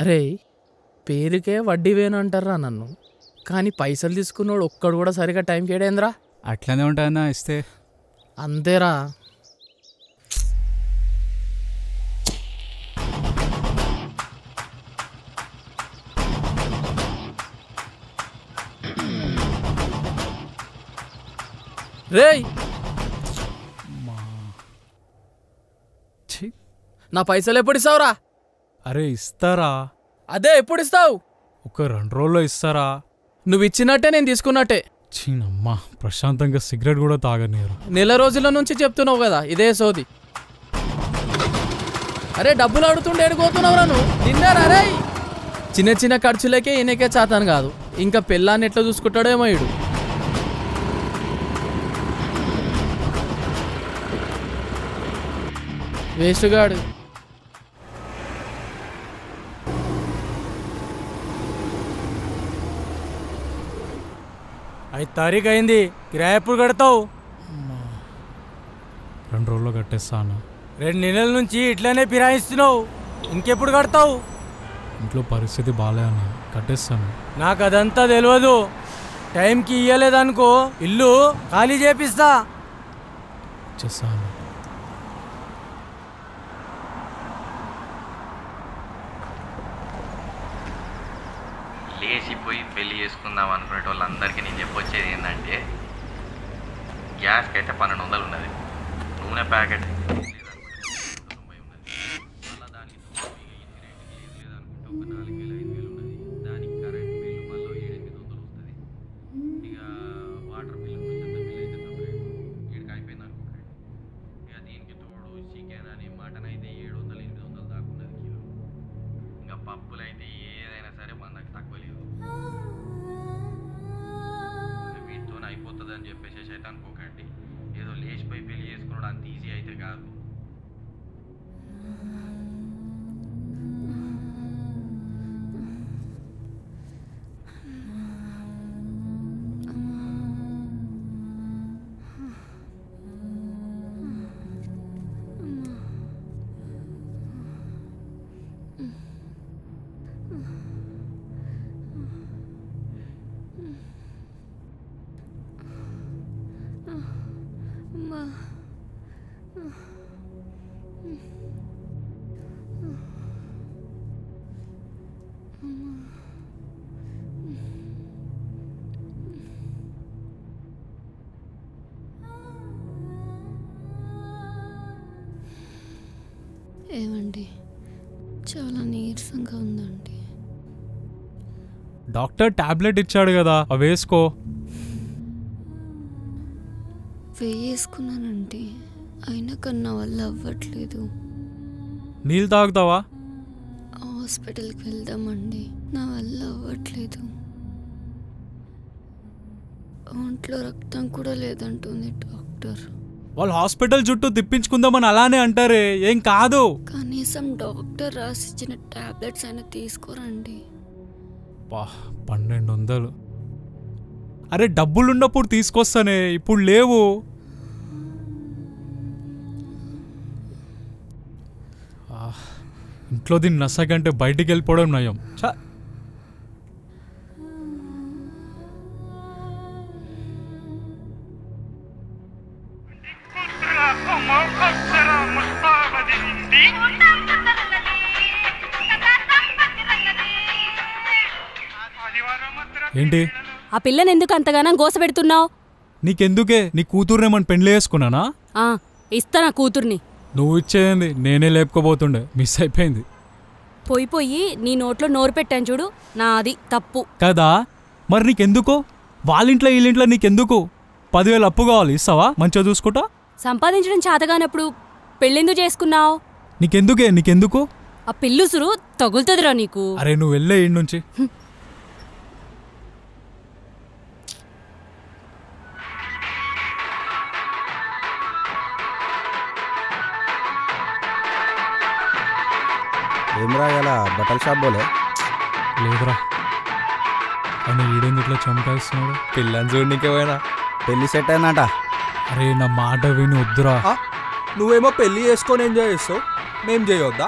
అరే పేరుకే వడ్డీ వేను అంటారా నన్ను, కానీ పైసలు తీసుకున్నాడు ఒక్కడు కూడా సరిగా టైంకి ఏడేంద్రా. అట్లనే ఉంటాయన్నా ఇస్తే. అంతేరా. రేయ్ నా పైసలు ఎప్పుడు ఇస్తావురా? అరే ఇస్తారా? అదే ఎప్పుడు ఇస్తావు? ఒక 2 రోజుల్లో ఇస్తారా? నువ్వు ఇచ్చినట్టే నేను తీసుకున్నట్టే. చీనమ్మా ప్రశాంతంగా సిగరెట్ కూడా తాగనీరు. నెల రోజుల నుంచి చెప్తున్నావు కదా ఇదే సోది. అరే డబ్బులు అడుగుతుండే ఎడిపోతున్నావురా నువ్వు? తిన్నారా? రే చిన్న చిన్న ఖర్చులకే ఈయనకే చాతాను కాదు, ఇంకా పెళ్ళాన్ని ఎట్లా చూసుకుంటాడేమో ఇడు. వేస్ట్గాడు. 5 తారీఖు అయింది, కిరాయి ఎప్పుడు కడతావు? 2 రోజుల్లో కట్టేస్తాను. 2 నెలల నుంచి ఇట్లానే ఫిరాయిస్తున్నావు, ఇంకెప్పుడు కడతావు? ఇంట్లో పరిస్థితి బాగాలేదని కట్టేస్తాను. నాకు అదంతా తెలియదు. టైంకి ఇయ్యలేదనుకో ఇల్లు ఖాళీ చేపిస్తా. చేస్తాను. లేచిపోయి పెళ్లి చేసుకుందాం అనుకునే వాళ్ళందరికీ నేను చెప్పొచ్చేది ఏంటంటే, గ్యాస్కి అయితే 1200 ఉన్నది, నూనె ప్యాకెట్ పప్పులైతే ఏదైనా సరే మనకు తక్కువ లేదు. వీటితో అయిపోతుంది అని చెప్పేసి అయితే అనుకోకండి, ఏదో లేచిపోయి పెళ్లి చేసుకోవడం అంత ఈజీ అయితే కాదు. ఏమండి చాలా నీరసంగా ఉందండి. డాక్టర్ టాబ్లెట్ ఇచ్చాడు కదా, అవి వేసుకో. వేసుకున్నానండి, అయినా కన్నా వల్ల అవ్వట్లేదు. నీళ్ళు తాగుతావా? హాస్పిటల్కి వెళ్దామండి, నా వల్ల అవ్వట్లేదు. ఒంట్లో రక్తం కూడా లేదంటుంది డాక్టర్. వాళ్ళు హాస్పిటల్ చుట్టూ తిప్పించుకుందామని అలానే అంటారే, ఏం కాదు. కనీసం డాక్టర్ రాసిచ్చిన టాబ్లెట్స్ అయినా తీసుకోరండి. 1200. అరే డబ్బులున్నప్పుడు తీసుకొస్తానే, ఇప్పుడు లేవు. ఇంట్లో దీన్ని నసకంటే బయటికి వెళ్ళిపోవడం నయం. ఏంటి ఆ పిల్లని ఎందుకు అంతగానం గోసపెడుతున్నావు? నీకెందుకే, నీ కూతుర్నేమని పెండ్లి చేసుకున్నానా? ఇస్తా నా కూతుర్ని. నువ్వు ఇచ్చేయండి, నేనే లేపుకోబోతుండే, మిస్ అయిపోయింది. పోయి నీ నోట్లో నోరు పెట్టాను చూడు, నాది తప్పు కదా. మరి నీకెందుకు? వాళ్ళింట్లో వీళ్ళింట్లో నీకెందుకు? 10,000 అప్పు కావాలి, ఇస్తావా? మంచిగా చూసుకుంటా. సంపాదించడం చేతగానప్పుడు పెళ్ళెందుకు చేసుకున్నావు? నీకెందుకు? ఆ పిల్లుసురు తగులుతుందిరా నీకు. అరే నువ్వు వెళ్ళే ఇంటి నుంచి. ఏమరా ఇలా బట్టల షాప్ పోలే? లేదురా. అని ఈడేంది ఇట్లా చంపేస్తున్నాడు? పిల్లని చూడనికే పోయినా, పెళ్లి సెట్ అయిందంట. అరే నా మాట విని వద్దురా. నువ్వేమో పెళ్లి చేసుకొని ఎంజాయ్ చేస్తావు, మేం చేయొద్దా?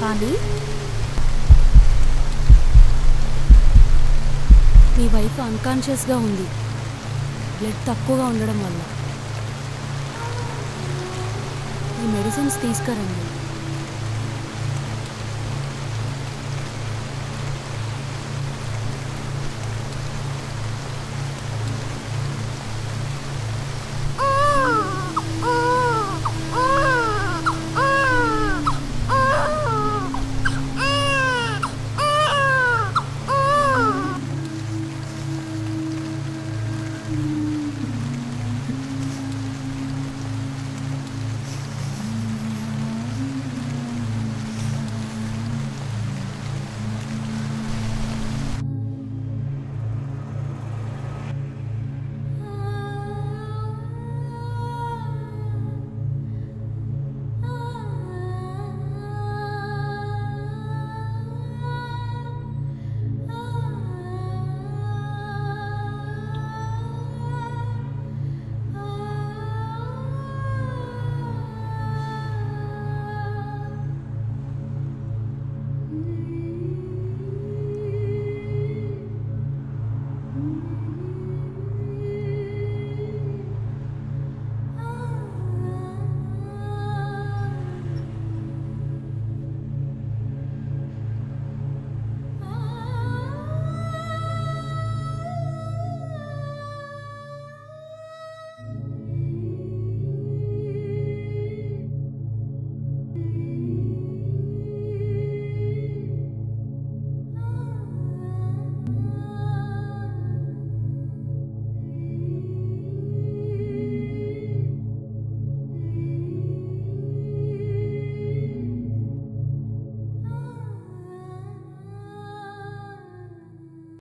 కానీ మీ వైఫ్ అన్కాన్షియస్గా ఉంది, బ్లడ్ తక్కువగా ఉండడం వల్ల. ఈ మెడిసిన్స్ తీసుకురండి.